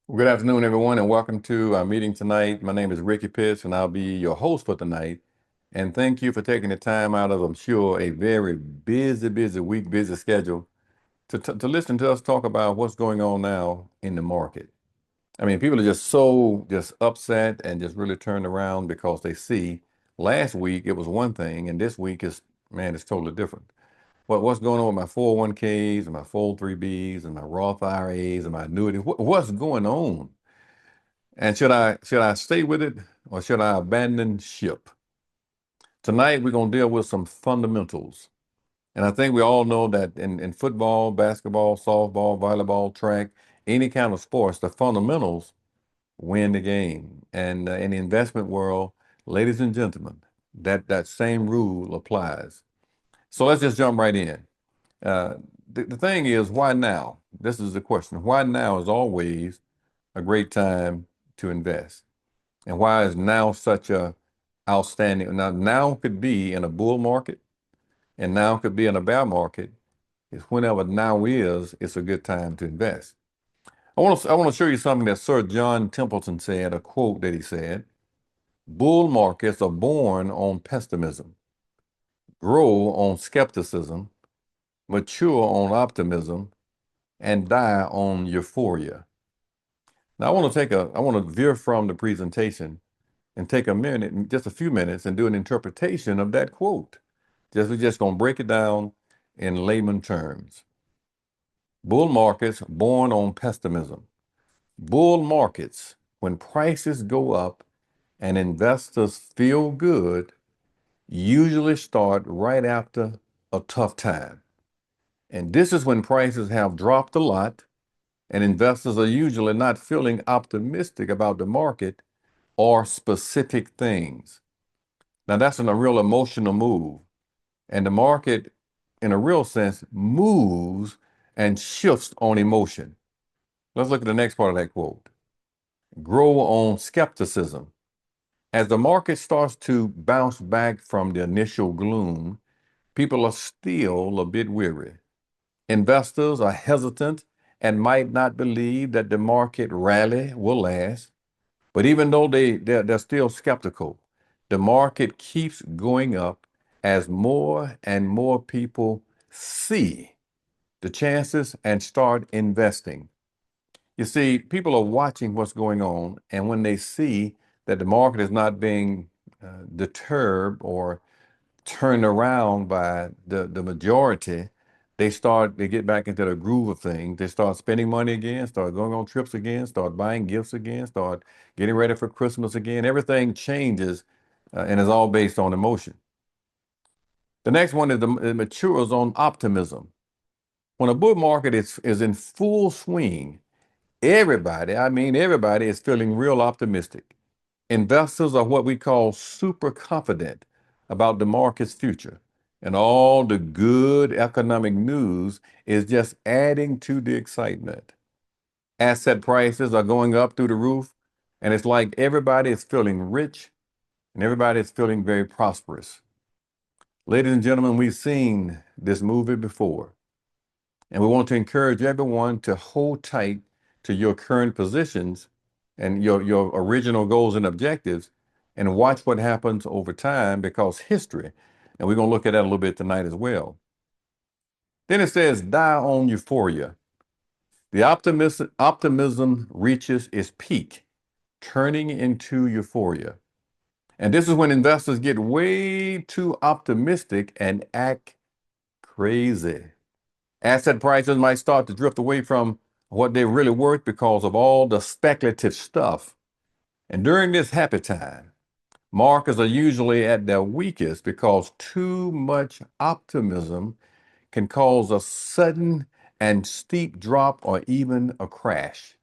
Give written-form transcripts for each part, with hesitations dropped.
Well, good afternoon, everyone, and welcome to our meeting tonight. My name is Ricky Pitts, and I'll be your host for tonight. And thank you for taking the time out of, I'm sure, a very busy week, busy schedule to listen to us talk about what's going on now in the market. I mean, people are just upset and just really turned around because they see last week it was one thing, and this week man, it's totally different. What's going on with my 401ks and my 403bs and my Roth IRAs and my annuities? What's going on? And should I stay with it or should I abandon ship? Tonight we're gonna deal with some fundamentals. And I think we all know that in football, basketball, softball, volleyball, track, any kind of sports, the fundamentals win the game. And in the investment world, ladies and gentlemen, that same rule applies. So let's just jump right in. Uh, the thing is, why now? This is the question. Why now is always a great time to invest? And why is now such a outstanding? Now could be in a bull market, and now could be in a bear market. It's whenever now is, it's a good time to invest. I want to show you something that Sir John Templeton said, a quote that he said: "Bull markets are born on pessimism, grow on skepticism, mature on optimism, and die on euphoria." Now I want to veer from the presentation and take a minute, just a few minutes, and do an interpretation of that quote. We're just going to break it down in layman terms. Bull markets born on pessimism. Bull markets, when prices go up and investors feel good, usually start right after a tough time. And this is when prices have dropped a lot and investors are usually not feeling optimistic about the market or specific things. Now, that's a real emotional move. And the market, in a real sense, moves and shifts on emotion. Let's look at the next part of that quote. Grow on skepticism. As the market starts to bounce back from the initial gloom, people are still a bit weary. Investors are hesitant and might not believe that the market rally will last. But even though they're still skeptical, the market keeps going up as more and more people see the chances and start investing. You see, people are watching what's going on, and when they see that the market is not being deterred or turned around by the majority, they get back into the groove of things. They start spending money again, start going on trips again, start buying gifts again, start getting ready for Christmas again. Everything changes, and is all based on emotion. The next one is it matures on optimism. When a bull market is in full swing, I mean everybody, is feeling real optimistic. Investors are what we call super confident about the market's future. And all the good economic news is just adding to the excitement. Asset prices are going up through the roof, and it's like everybody is feeling rich and everybody is feeling very prosperous. Ladies and gentlemen, we've seen this movie before, and we want to encourage everyone to hold tight to your current positions and your original goals and objectives and watch what happens over time because history, and we're going to look at that a little bit tonight as well. Then it says, die on euphoria. The optimism reaches its peak, turning into euphoria. And this is when investors get way too optimistic and act crazy. Asset prices might start to drift away from what they're really worth because of all the speculative stuff. And during this happy time, markets are usually at their weakest because too much optimism can cause a sudden and steep drop or even a crash.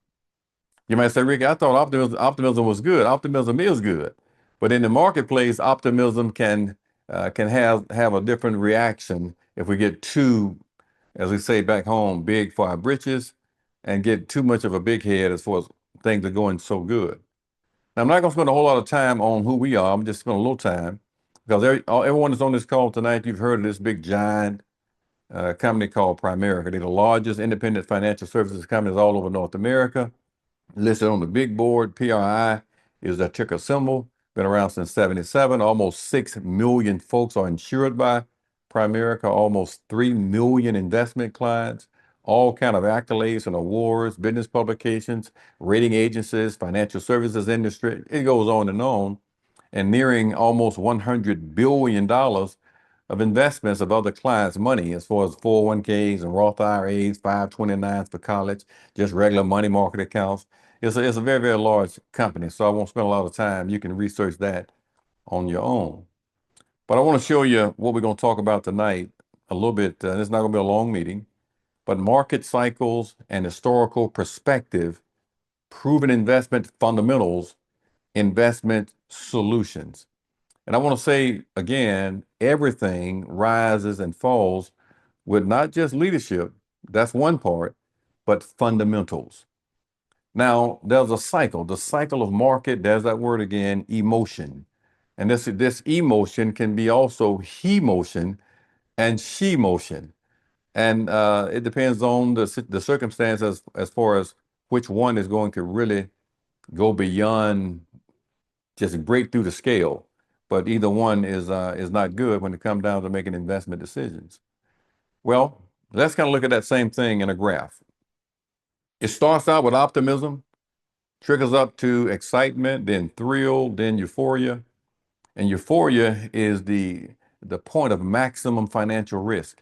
You might say, Ricky, I thought optimism was good. Optimism is good. But in the marketplace, optimism can have a different reaction if we get too, as we say back home, big for our britches and get too much of a big head as far as things are going so good. Now, I'm not going to spend a whole lot of time on who we are. I'm just spending a little time because everyone that's on this call tonight, you've heard of this big giant company called Primerica. They're the largest independent financial services companies all over North America. listed on the big board. PRI is a ticker symbol, been around since 77. Almost 6 million folks are insured by Primerica, almost 3 million investment clients, all kind of accolades and awards, business publications, rating agencies, financial services industry. It goes on, and nearing almost $100 billion of investments of other clients' money as far as 401ks and Roth IRAs, 529s for college, just regular money market accounts. It's a very, very large company, so I won't spend a lot of time. You can research that on your own. But I want to show you what we're going to talk about tonight a little bit. It's not going to be a long meeting, but market cycles and historical perspective, proven investment fundamentals, investment solutions. And I want to say again, everything rises and falls with not just leadership, that's one part, but fundamentals. Now, there's a cycle, the cycle of market, there's that word again, emotion. And this emotion can be also he motion and she motion. And it depends on the circumstances as far as which one is going to really go beyond just break through the scale. But either one is not good when it comes down to making investment decisions. Well, let's kind of look at that same thing in a graph. It starts out with optimism, trickles up to excitement, then thrill, then euphoria. And euphoria is the point of maximum financial risk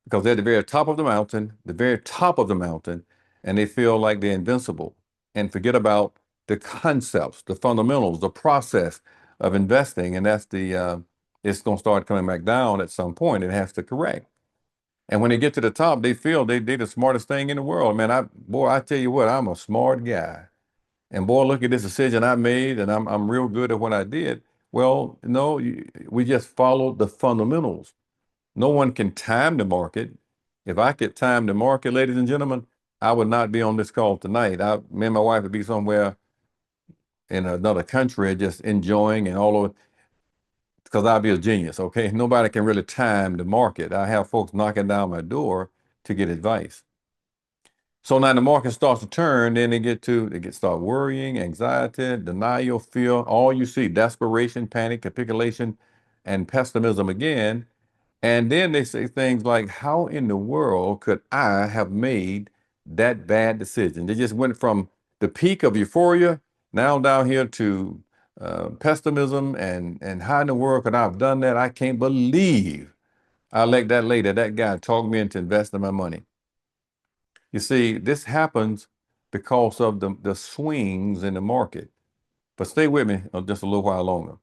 because they're at the very top of the mountain, the very top of the mountain, and they feel like they're invincible and forget about the concepts, the fundamentals, the process of investing. And that's it's going to start coming back down at some point. It has to correct. And when they get to the top, they feel they're the smartest thing in the world. Man, I tell you what, I'm a smart guy. And boy, look at this decision I made, and I'm real good at what I did. Well, no, we just followed the fundamentals. No one can time the market. If I could time the market, ladies and gentlemen, I would not be on this call tonight. Me and my wife would be somewhere in another country just enjoying and all of it because I'd be a genius, okay? Nobody can really time the market. I have folks knocking down my door to get advice. So now the market starts to turn, then they start worrying, anxiety, denial, fear, all you see, desperation, panic, capitulation, and pessimism again. And then they say things like, how in the world could I have made that bad decision? They just went from the peak of euphoria now down here to pessimism and how in the world could I have done that? I can't believe I let that guy talk me into investing my money. You see, this happens because of the swings in the market. But stay with me just a little while longer.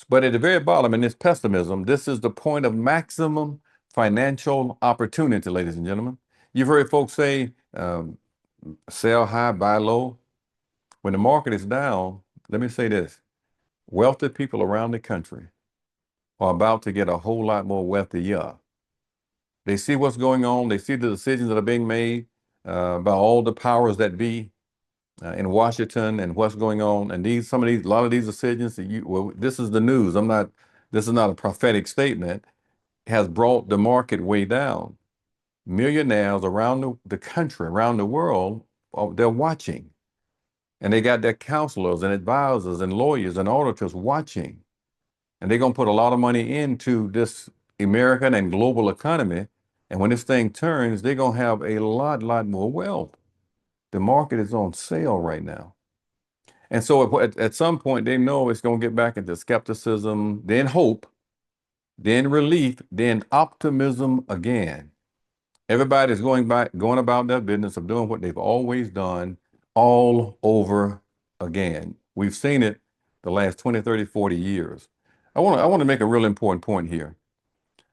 But at the very bottom in this pessimism, this is the point of maximum financial opportunity, ladies and gentlemen. You've heard folks say, sell high, buy low. When the market is down, let me say this, wealthy people around the country are about to get a whole lot more wealthier. They see what's going on. They see the decisions that are being made by all the powers that be in Washington and what's going on. And a lot of these decisions, this is the news. This is not a prophetic statement, has brought the market way down. Millionaires around the country, around the world, they're watching. And they got their counselors and advisors and lawyers and auditors watching. And they're going to put a lot of money into this American and global economy. And when this thing turns, they're going to have a lot more wealth. The market is on sale right now. And so at some point, they know it's going to get back into skepticism, then hope, then relief, then optimism again. Everybody's going about their business of doing what they've always done all over again. We've seen it the last 20, 30, 40 years. I want to make a real important point here.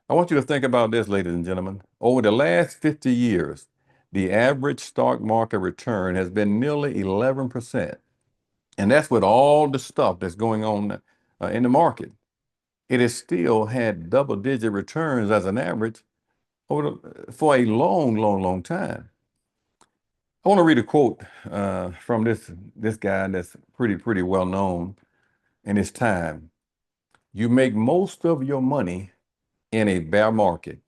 I want you to think about this, ladies and gentlemen. Over the last 50 years, the average stock market return has been nearly 11%. And that's with all the stuff that's going on in the market. It has still had double-digit returns as an average for a long time. I want to read a quote from this guy that's pretty well known in his time. You make most of your money in a bear market.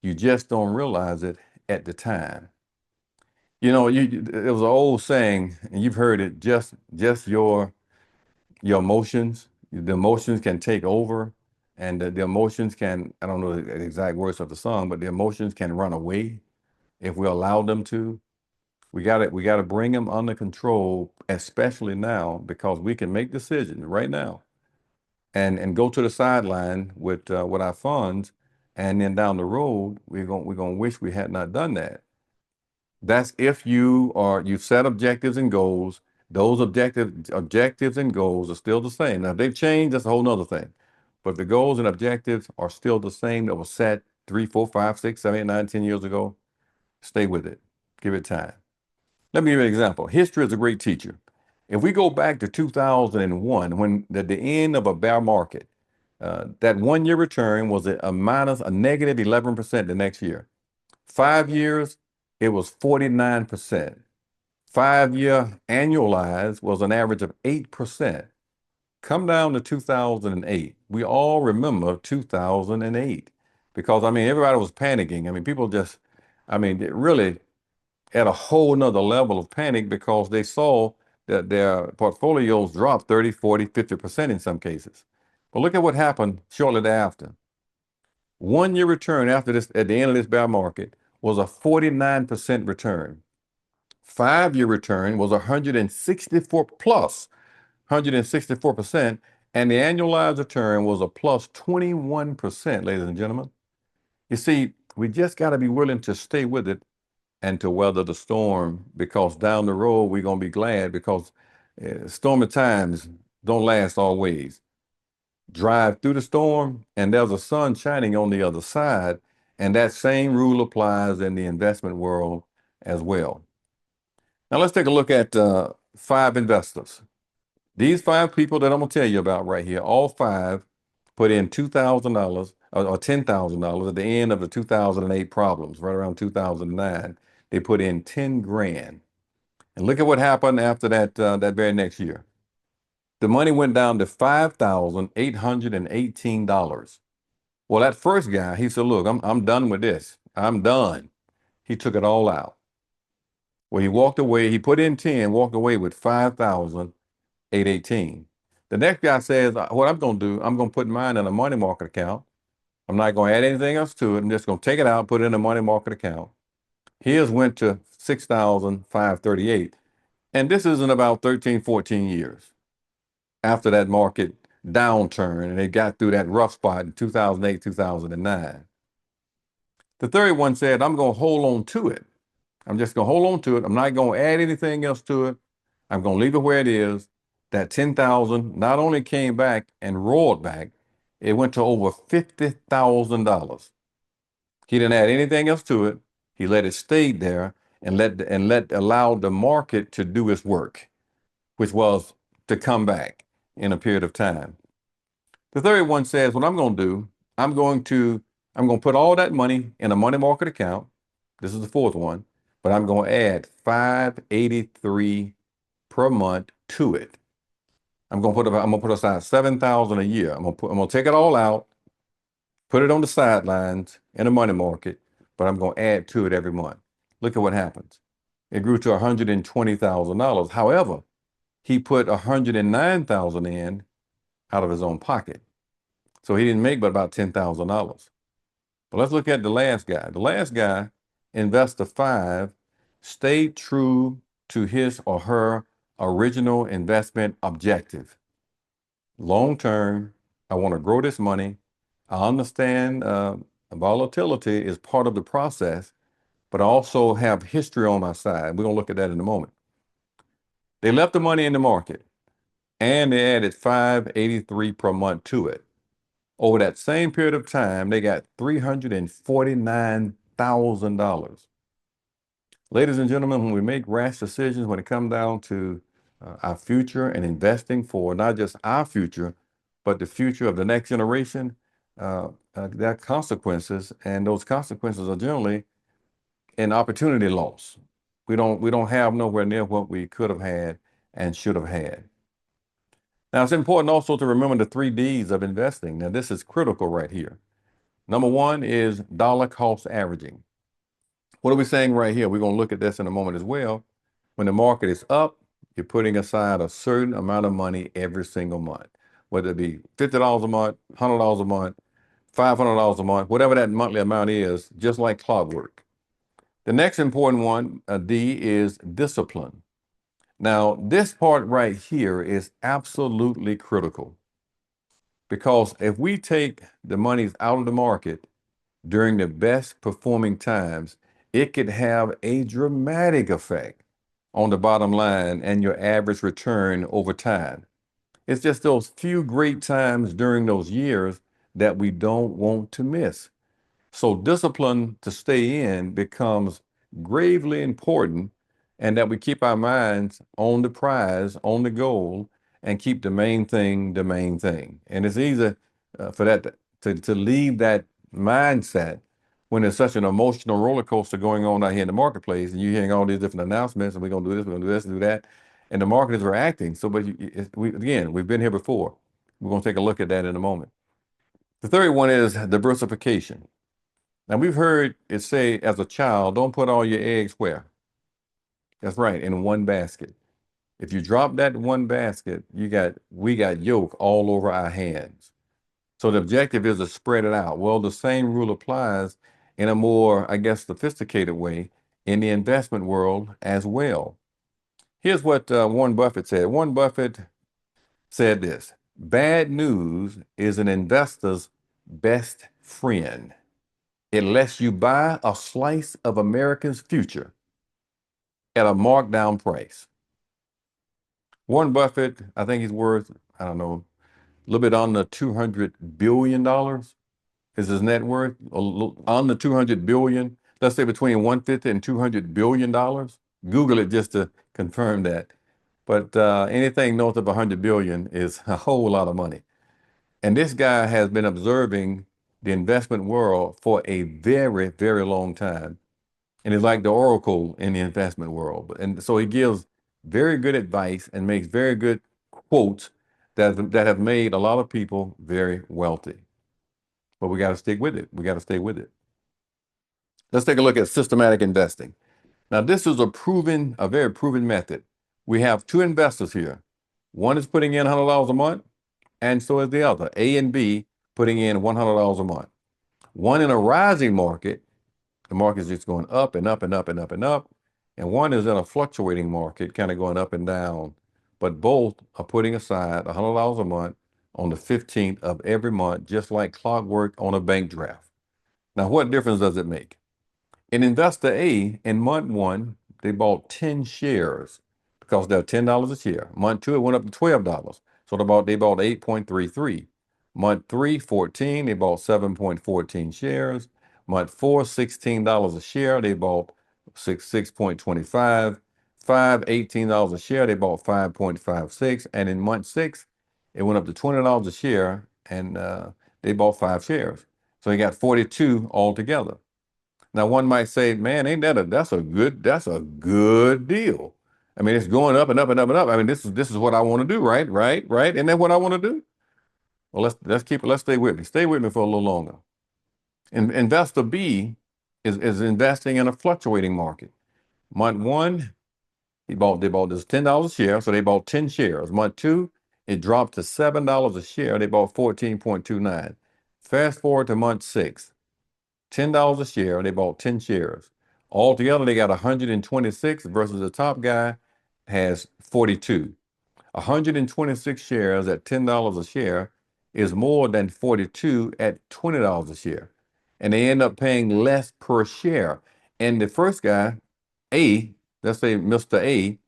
You just don't realize it at the time. It was an old saying, and you've heard it, just your emotions. The emotions can take over, and the emotions can, I don't know the exact words of the song, but the emotions can run away if we allow them to. We got to bring them under control, especially now, because we can make decisions right now and go to the sideline with our funds, and then down the road we're gonna wish we had not done that. That's if you set objectives and goals. Those objectives and goals are still the same. Now, if they've changed, that's a whole nother thing. But the goals and objectives are still the same that was set 3, 4, 5, 6, 7, 8, 9, 10 years ago. Stay with it. Give it time. Let me give you an example. History is a great teacher. If we go back to 2001, when at the end of a bear market, that 1 year return was a negative 11% the next year. 5 years, it was 49%. 5 year annualized was an average of 8%. Come down to 2008. We all remember 2008 because, I mean, everybody was panicking. I mean, people just, I mean, really at a whole nother level of panic because they saw that their portfolios dropped 30, 40, 50% in some cases. But look at what happened shortly thereafter. 1 year return after this, at the end of this bear market, was a 49% return. 5 year return was 164 plus 164%, and the annualized return was a plus 21%, ladies and gentlemen. You see, we just got to be willing to stay with it and to weather the storm, because down the road we're going to be glad, because stormy times don't last always. Drive through the storm and there's a sun shining on the other side, and that same rule applies in the investment world as well. Now let's take a look at 5 investors. These 5 people that I'm going to tell you about right here, all 5 put in $2,000 or $10,000 at the end of the 2008 problems, right around 2009. They put in 10 grand. And look at what happened after that very next year. The money went down to $5,818. Well, that first guy, he said, look, I'm done with this. I'm done. He took it all out. Well, he walked away. He put in 10, walked away with 5,818. The next guy says, what I'm going to do, I'm going to put mine in a money market account. I'm not going to add anything else to it. I'm just going to take it out, put it in a money market account. His went to 6,538. And this is in about 13, 14 years after that market downturn, and they got through that rough spot in 2008, 2009. The third one said, I'm going to hold on to it. I'm just going to hold on to it. I'm not going to add anything else to it. I'm going to leave it where it is. That 10,000 not only came back and roared back, it went to over $50,000. He didn't add anything else to it. He let it stay there and allowed the market to do its work, which was to come back in a period of time. The third one says, what I'm going to do, I'm going to put all that money in a money market account. This is the fourth one, but I'm going to add 583 per month to it. I'm going to put aside 7,000 a year. I'm going to take it all out, put it on the sidelines in a money market, but I'm going to add to it every month. Look at what happens. It grew to $120,000. However, he put 109,000 in out of his own pocket. So he didn't make but about $10,000. But let's look at the last guy. The last guy, investor 5, stayed true to his or her original investment objective. Long term, I want to grow this money. I understand volatility is part of the process, but I also have history on my side. We're going to look at that in a moment. They left the money in the market and they added 583 per month to it. Over that same period of time, they got $349,000. Ladies and gentlemen, when we make rash decisions, when it comes down to our future and investing for not just our future, but the future of the next generation, there are consequences, and those consequences are generally an opportunity loss. We don't have nowhere near what we could have had and should have had. Now, it's important also to remember the 3 Ds of investing. Now, this is critical right here. Number 1 is dollar cost averaging. What are we saying right here? We're going to look at this in a moment as well. When the market is up, you're putting aside a certain amount of money every single month, whether it be $50 a month, $100 a month, $500 a month, whatever that monthly amount is, just like clockwork. The next important one, D, is discipline. Now, this part right here is absolutely critical because if we take the monies out of the market during the best performing times, it could have a dramatic effect on the bottom line and your average return over time. It's just those few great times during those years that we don't want to miss. So discipline to stay in becomes gravely important, and that we keep our minds on the prize, on the goal, and keep the main thing the main thing. And it's easy for that to leave that mindset when there's such an emotional roller coaster going on out here in the marketplace, and you're hearing all these different announcements, and we're going to do this, we're going to do this, and do that, and the market is reacting. So, but we've been here before. We're going to take a look at that in a moment. The third one is diversification. Now we've heard it say as a child, don't put all your eggs where? That's right, in one basket. If you drop that one basket, we got yolk all over our hands. So the objective is to spread it out. Well, the same rule applies in a more, I guess, sophisticated way in the investment world as well. Here's what Warren Buffett said. Warren Buffett said this: bad news is an investor's best friend. It lets you buy a slice of America's future at a marked down price. Warren Buffett, I think he's worth, I don't know, a little bit under $200 billion is his net worth, under 200 billion. Let's say between 150 and $200 billion. Google it just to confirm that. But anything north of 100 billion is a whole lot of money. And this guy has been observing the investment world for a very, very long time. And he's like the oracle in the investment world. And so he gives very good advice and makes very good quotes that have made a lot of people very wealthy. But we got to stick with it. We got to stay with it. Let's take a look at systematic investing. Now, this is a very proven method. We have two investors here. One is putting in $100 a month, and so is the other, A and B, putting in $100 a month. One in a rising market, the market is just going up and up and up and up and up. And one is in a fluctuating market, kind of going up and down. But both are putting aside $100 a month on the 15th of every month, just like clockwork on a bank draft. Now, what difference does it make? In Investor A, in month one, they bought 10 shares because they're $10 a share. Month two, it went up to $12. So they bought 8.33. Month three, 14, they bought 7.14 shares. Month four, $16 a share, they bought 6.25. Five, $18 a share, they bought 5.56. And in month six, it went up to $20 a share, and they bought 5 shares. So they got 42 altogether. Now one might say, man, that's a good deal. I mean, it's going up and up and up and up. I mean, this is what I want to do, right? Right. Isn't that what I want to do? Well, let's stay with me. Stay with me for a little longer. Investor B is investing in a fluctuating market. Month one, they bought this $10 a share, so they bought 10 shares. Month two, it dropped to $7 a share. They bought 14.29. Fast forward to month six, $10 a share, they bought 10 shares. Altogether, they got 126 versus the top guy has 42. 126 shares at $10 a share is more than 42 at $20 a share. And they end up paying less per share. And the first guy, A, let's say Mr. A,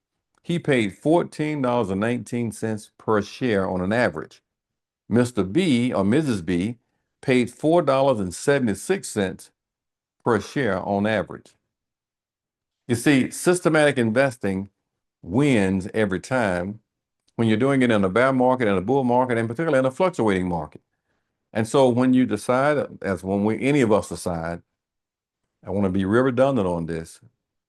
he paid $14.19 per share on an average. Mr. B or Mrs. B paid $4.76 per share on average. You see, systematic investing wins every time when you're doing it in a bear market, in a bull market, and particularly in a fluctuating market. And so when you decide, any of us decide, I want to be real redundant on this,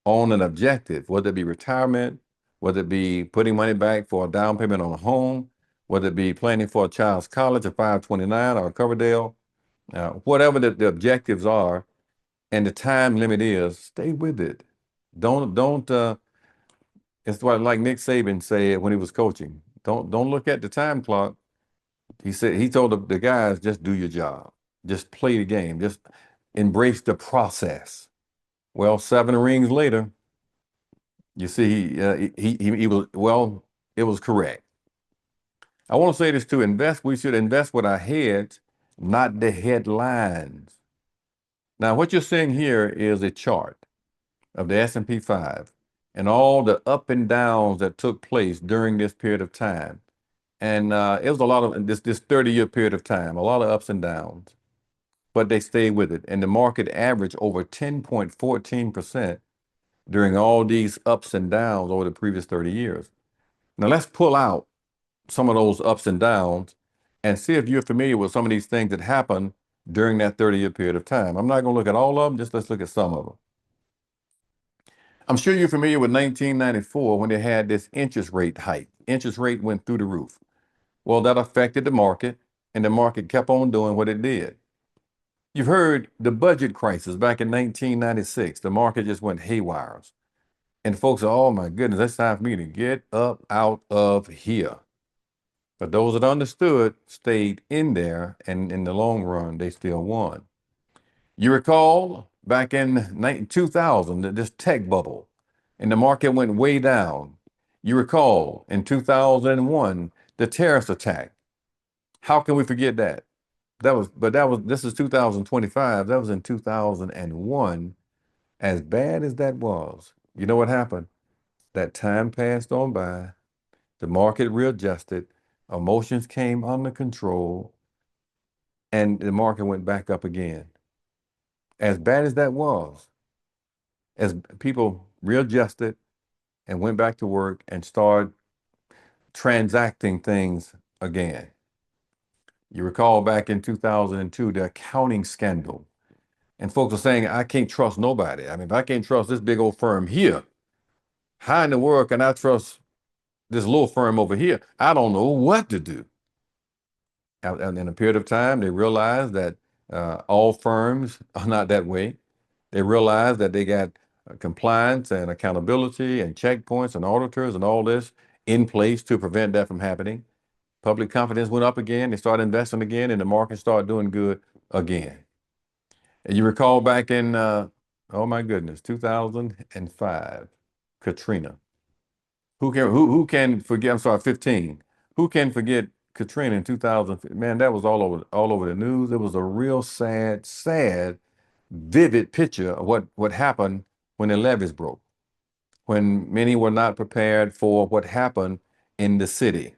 on an objective, whether it be retirement, whether it be putting money back for a down payment on a home, whether it be planning for a child's college, a 529 or a Coverdale, whatever the objectives are, And the time limit is stay with it. Don't it's what like Nick Saban said when he was coaching. Don't look at the time clock. He said he told the guys, just do your job. Just play the game. Just embrace the process. Well, 7 rings later, you see he was well, it was correct. I want to say this to invest, we should invest with our heads, not the headlines. Now, what you're seeing here is a chart of the S&P 5 and all the up and downs that took place during this period of time. And it was a lot of this 30-year period of time, a lot of ups and downs, but they stayed with it. And the market averaged over 10.14% during all these ups and downs over the previous 30 years. Now let's pull out some of those ups and downs and see if you're familiar with some of these things that happened during that 30-year period of time. I'm not going to look at all of them, just let's look at some of them. I'm sure you're familiar with 1994 when they had this interest rate hike. Interest rate went through the roof. Well, that affected the market, and the market kept on doing what it did. You've heard the budget crisis back in 1996. The market just went haywire. And folks are, oh my goodness, it's time for me to get up out of here. But those that understood stayed in there, and in the long run, they still won. You recall back in 2000, this tech bubble, and the market went way down. You recall in 2001, the terrorist attack. How can we forget that? This is 2025. That was in 2001. As bad as that was, you know what happened? That time passed on by, the market readjusted, emotions came under control, and the market went back up again. As bad as that was, as people readjusted and went back to work and started transacting things again. You recall back in 2002, the accounting scandal. And folks are saying, I can't trust nobody. I mean, if I can't trust this big old firm here, how in the world can I trust this little firm over here? I don't know what to do. And in a period of time, they realized that all firms are not that way. They realized that they got compliance and accountability and checkpoints and auditors and all this in place to prevent that from happening. Public confidence went up again. They started investing again, and the market started doing good again. And you recall back in, oh my goodness, 2005, Katrina. Who can forget? I'm sorry, 15. Who can forget Katrina in 2000? Man, that was all over the news. It was a real sad, vivid picture of what happened when the levees broke, when many were not prepared for what happened in the city.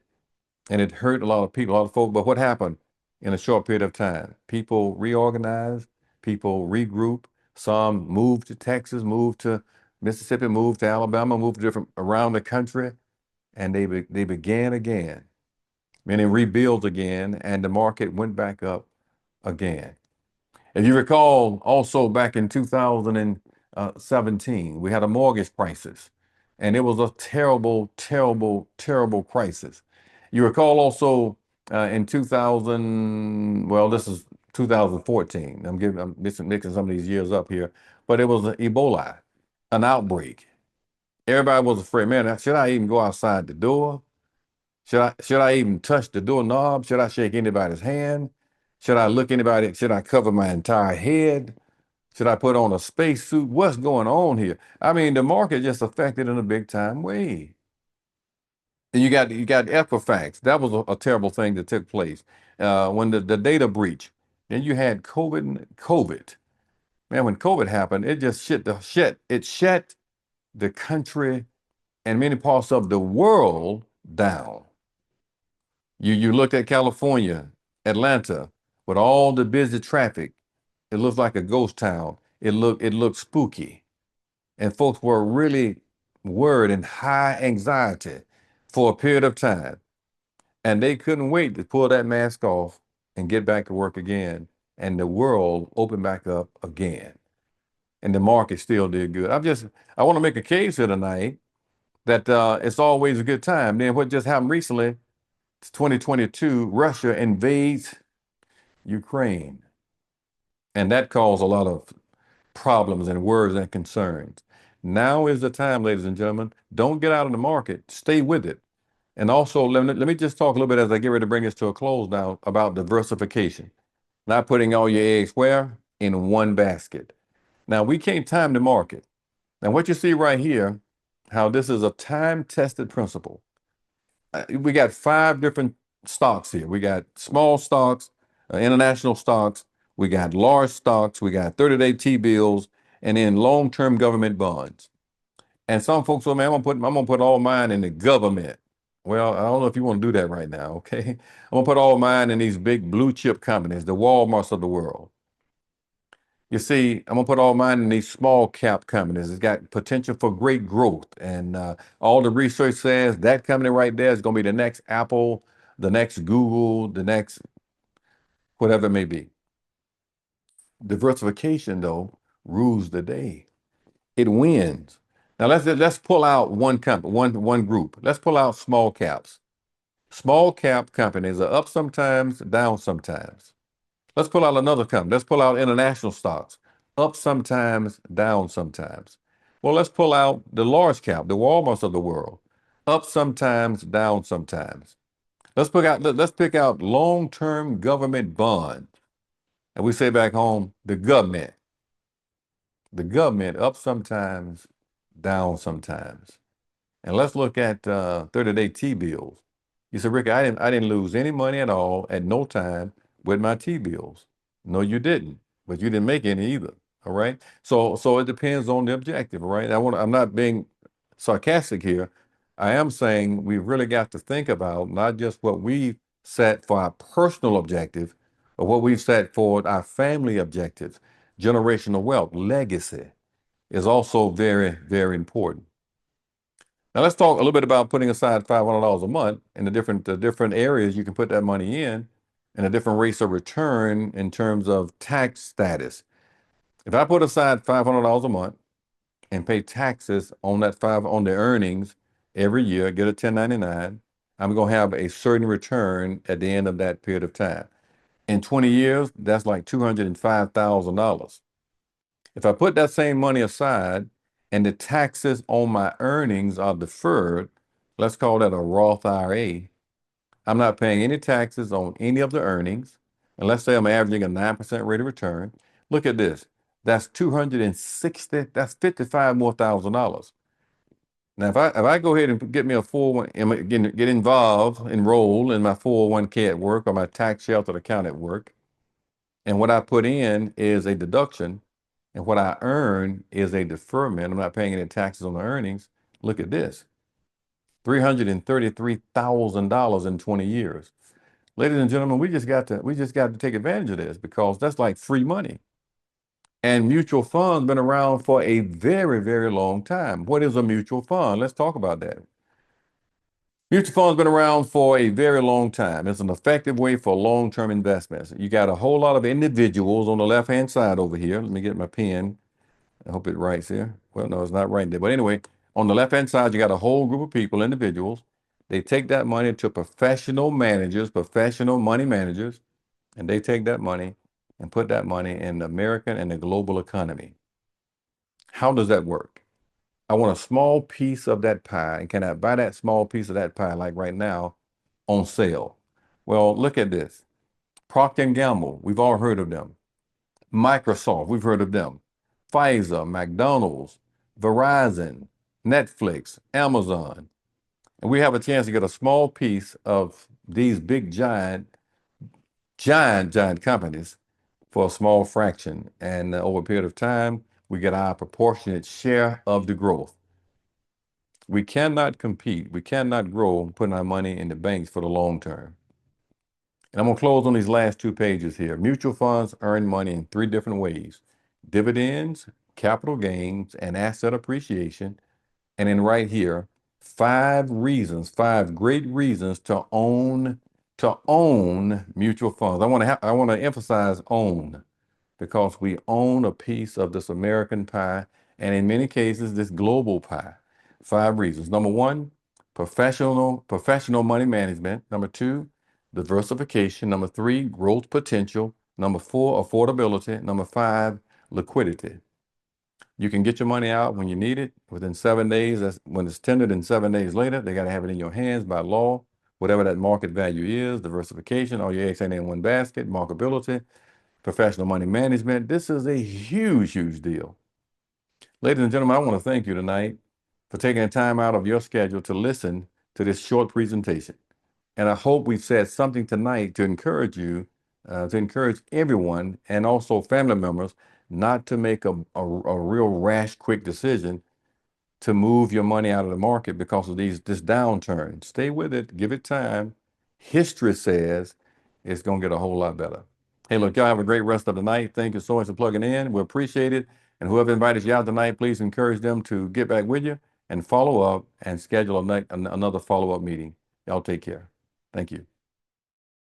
And it hurt a lot of people, a lot of folks. But what happened in a short period of time? People reorganized, people regrouped. Some moved to Texas, moved to Mississippi, moved to Alabama, moved to different around the country, and they began again. Many rebuilt again, and the market went back up again. If you recall, also back in 2017, we had a mortgage crisis, and it was a terrible, terrible, terrible crisis. You recall also in 2000, well, this is 2014. I'm mixing some of these years up here, but it was Ebola, an outbreak. Everybody was afraid, man, should I even go outside the door? Should I even touch the doorknob? Should I shake anybody's hand? Should I look anybody? Should I cover my entire head? Should I put on a spacesuit? What's going on here? I mean, the market just affected in a big time way. And you got Equifax. That was a terrible thing that took place when the data breach. Then you had COVID. Man, when COVID happened, it just shut the country and many parts of the world down. You looked at California, Atlanta, with all the busy traffic. It looked like a ghost town. It looked spooky. And folks were really worried and high anxiety for a period of time. And they couldn't wait to pull that mask off and get back to work again. And the world opened back up again. And the market still did good. I want to make a case here tonight that it's always a good time. Then what just happened recently, it's 2022, Russia invades Ukraine. And that caused a lot of problems and worries and concerns. Now is the time, ladies and gentlemen. Don't get out of the market. Stay with it. And also, let me just talk a little bit as I get ready to bring this to a close now about diversification. Not putting all your eggs where? In one basket. Now, we can't time the market. Now, what you see right here, how this is a time-tested principle. We got 5 different stocks here. We got small stocks, international stocks, we got large stocks, we got 30-day T-bills, and then long-term government bonds. And some folks, well, man, I'm gonna put all mine in the government. Well, I don't know if you want to do that right now, okay? I'm gonna put all mine in these big blue chip companies, the Walmarts of the world. You see, I'm gonna put all mine in these small cap companies. It's got potential for great growth, and all the research says that company right there is gonna be the next Apple, the next Google, the next whatever it may be. Diversification, though, rules the day. It wins. Now let's pull out one company, one group. Let's pull out small caps. Small cap companies are up sometimes, down sometimes. Let's pull out another company. Let's pull out international stocks. Up sometimes, down sometimes. Well, let's pull out the large cap, the Walmarts of the world. Up sometimes, down sometimes. Let's pick out long-term government bonds. And we say back home, the government. The government up sometimes, down sometimes. And let's look at 30-day T-bills. You said, Ricky, I didn't lose any money at all at no time with my T-bills. No, you didn't, but you didn't make any either. All right. So it depends on the objective, all right? I'm not being sarcastic here. I am saying we've really got to think about not just what we set for our personal objective, but what we've set for our family objectives. Generational wealth, legacy is also very, very important. Now let's talk a little bit about putting aside $500 a month and the different areas you can put that money in, and the different rates of return in terms of tax status. If I put aside $500 a month and pay taxes on on the earnings every year, get a 1099, I'm going to have a certain return at the end of that period of time. In 20 years, that's like $205,000. If I put that same money aside and the taxes on my earnings are deferred, let's call that a Roth IRA. I'm not paying any taxes on any of the earnings. And let's say I'm averaging a 9% rate of return. Look at this. That's 260, that's 55 more $1,000. Now, if I go ahead and get me a 401, get involved, enroll in my 401k at work or my tax sheltered account at work, and what I put in is a deduction, and what I earn is a deferment. I'm not paying any taxes on the earnings. Look at this. $333,000 in 20 years. Ladies and gentlemen, we just got to take advantage of this, because that's like free money. And mutual funds been around for a very, very long time. What is a mutual fund? Let's talk about that. Mutual funds been around for a very long time. It's an effective way for long-term investments. You got a whole lot of individuals on the left-hand side over here. Let me get my pen. I hope it writes here. Well, no, it's not right there. But anyway, on the left-hand side, you got a whole group of people, individuals. They take that money to professional managers, professional money managers, and they take that money and put that money in the American and the global economy. How does that work? I want a small piece of that pie, and can I buy that small piece of that pie, like right now, on sale? Well, look at this. Procter & Gamble, we've all heard of them. Microsoft, we've heard of them. Pfizer, McDonald's, Verizon, Netflix, Amazon. And we have a chance to get a small piece of these big, giant companies for a small fraction. And over a period of time, we get our proportionate share of the growth. We cannot compete. We cannot grow putting our money in the banks for the long term. And I'm going to close on these last 2 pages here. Mutual funds earn money in 3 different ways: dividends, capital gains, and asset appreciation. And then right here, 5 great reasons to own mutual funds. I want to emphasize own, because we own a piece of this American pie, and in many cases, this global pie. 5 reasons. Number 1, professional money management. Number 2, diversification. Number 3, growth potential. Number 4, affordability. Number 5, liquidity. You can get your money out when you need it within 7 days. That's when it's tendered, and 7 days later, they got to have it in your hands by law, whatever that market value is, diversification, all your eggs ain't in one basket, marketability, professional money management. This is a huge, huge deal. Ladies and gentlemen, I want to thank you tonight for taking the time out of your schedule to listen to this short presentation. And I hope we've said something tonight to encourage you, to encourage everyone and also family members not to make a real rash, quick decision to move your money out of the market because of this downturn. Stay with it, give it time. History says it's going to get a whole lot better. Hey, look, y'all have a great rest of the night. Thank you so much for plugging in. We appreciate it. And whoever invited you out tonight, please encourage them to get back with you and follow up and schedule another follow-up meeting. Y'all take care. Thank you.